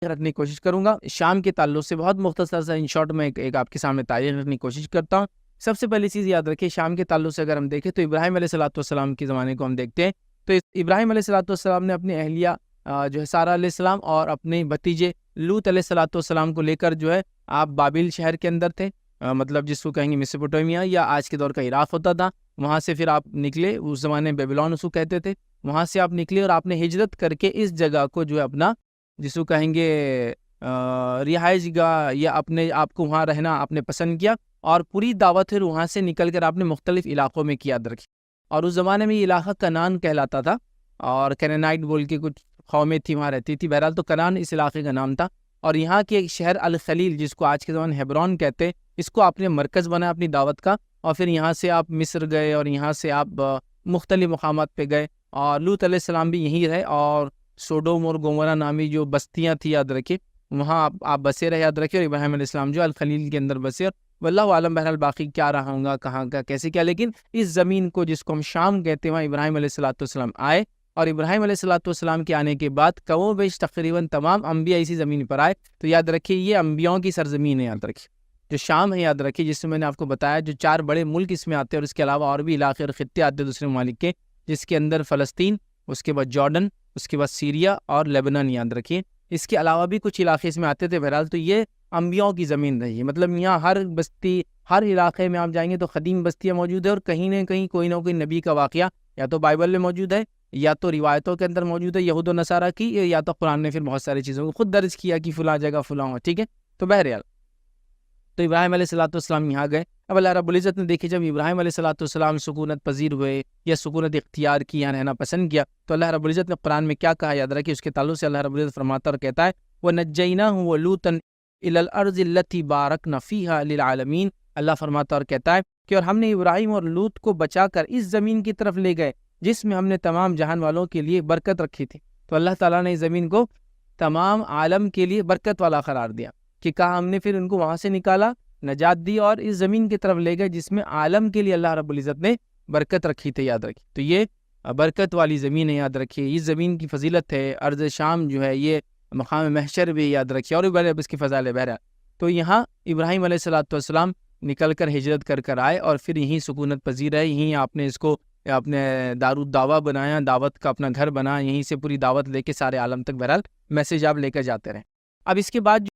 رکھنے کی کوشش کروں گا شام کے تعلق سے. بہت مختصر سا ان شارٹ میں ایک آپ کے سامنے تاریخ رکھنے کی کوشش کرتا ہوں. سب سے پہلی چیز یاد رکھیں، شام کے تعلق سے اگر ہم دیکھیں تو ابراہیم علیہ السلام کے زمانے کو ہم دیکھتے ہیں. تو ابراہیم علیہ السلام نے اپنی اہلیہ جو ہے سارہ علیہ السلام اور اپنے بھتیجے لوط علیہ السلام کو لے کر جو ہے آپ بابل شہر کے اندر تھے، مطلب جس کو کہیں گے میسوپوٹیمیا یا آج کے دور کا عراق ہوتا تھا. وہاں سے پھر آپ نکلے، اس زمانے میں بیبلون اس کو کہتے تھے. وہاں سے آپ نکلے اور آپ نے ہجرت کر کے اس جگہ کو جو ہے اپنا جس کو کہیں گے رہائش گاہ یا اپنے آپ کو وہاں رہنا آپ نے پسند کیا، اور پوری دعوت پھر وہاں سے نکل کر آپ نے مختلف علاقوں میں کیا رکھی. اور اس زمانے میں یہ علاقہ کنان کہلاتا تھا، اور کینانائٹ بول کے کچھ قومیں تھی وہاں رہتی تھی. بہرحال تو کنان اس علاقے کا نام تھا. اور یہاں کے ایک شہر الخلیل جس کو آج کے زمانے ہیبرون کہتے ہیں، اس کو آپ نے مرکز بنا اپنی دعوت کا. اور پھر یہاں سے آپ مصر گئے اور یہاں سے آپ مختلف مقامات پہ گئے، اور لوط علیہ السلام بھی یہیں رہے، اور سوڈوم اور گومورہ نامی جو بستیاں تھی یاد رکھے وہاں آپ بسے رہے یاد رکھے. اور ابراہیم علیہ السلام جو الخلیل کے اندر بسے. اور واللہ عالم بہرحال باقی کیا رہا ہوں گا، کہاں کا کیسے کیا، لیکن اس زمین کو جس کو ہم شام کہتے ہیں وہاں ابراہیم علیہ السلام آئے. اور ابراہیم علیہ السلام کے آنے کے بعد کم و بیش تقریباً تمام انبیاء اسی زمین پر آئے. تو یاد رکھیے یہ انبیاؤں کی سرزمین ہے، یاد رکھیے جو شام ہے. یاد رکھیے جس میں نے آپ کو بتایا جو 4 بڑے ملک اس میں آتے ہیں، اور اس کے علاوہ اور بھی علاقے اور خطے آتے ہیں دوسرے ممالک کے، جس کے اندر فلسطین، اس کے بعد جارڈن، اس کے بعد سیریا اور لیبنان. یاد رکھیے اس کے علاوہ بھی کچھ علاقے اس میں آتے تھے. بہرحال تو یہ انبیاؤں کی زمین رہی ہے، مطلب یہاں ہر بستی ہر علاقے میں آپ جائیں گے تو قدیم بستیاں موجود ہے، اور کہیں نہ کہیں کوئی نہ کوئی نبی کا واقعہ یا تو بائبل میں موجود ہے یا تو روایتوں کے اندر موجود ہے یہود و نصارہ کی، یا تو قرآن نے پھر بہت ساری چیزوں کو خود درج کیا کہ فلاں جگہ فلاں ہو. ٹھیک ہے، تو بہرحال تو ابراہیم علیہ السلام یہاں گئے. اب اللہ رب العزت نے دیکھے جب ابراہیم علیہ السلام سکونت پذیر ہوئے یا سکونت اختیار کی یا رہنا پسند کیا، تو اللہ رب العزت نے قرآن میں کیا کہا یاد رکھیں. اس کے تعلق سے اللہ رب العزت فرماتا اور کہتا ہے وَنَجَّيْنَاهُ وَلُوطًا إِلَى الْأَرْضِ الَّتِي بَارَكْنَا فِيهَا لِلْعَالَمِينَ. اللہ فرماتا اور کہتا ہے کہ اور ہم نے ابراہیم اور لوط کو بچا کر اس زمین کی طرف لے گئے جس میں ہم نے تمام جہان والوں کے لیے برکت رکھی تھی. تو اللہ تعالیٰ نے اس زمین کو تمام عالم کے لیے برکت والا قرار دیا کہ کہا ہم نے پھر ان کو وہاں سے نکالا، نجات دی، اور اس زمین کی طرف لے گئے جس میں عالم کے لیے اللہ رب العزت نے برکت رکھی تھی. یاد رکھی تو یہ برکت والی زمین ہے. یاد رکھیے اس زمین کی فضیلت ہے. ارض شام جو ہے یہ مقام محشر بھی یاد رکھیے، اور بھی اس کی فضائل ہے. بہرحال تو یہاں ابراہیم علیہ السلام نکل کر ہجرت کر آئے اور پھر یہیں سکونت پذیر ہے. یہیں آپ نے اس کو اپنے دارالدعوہ بنایا، دعوت کا اپنا گھر بنا، یہیں سے پوری دعوت لے کے سارے عالم تک بہرحال میسج آپ لے کر جاتے رہے. اب اس کے بعد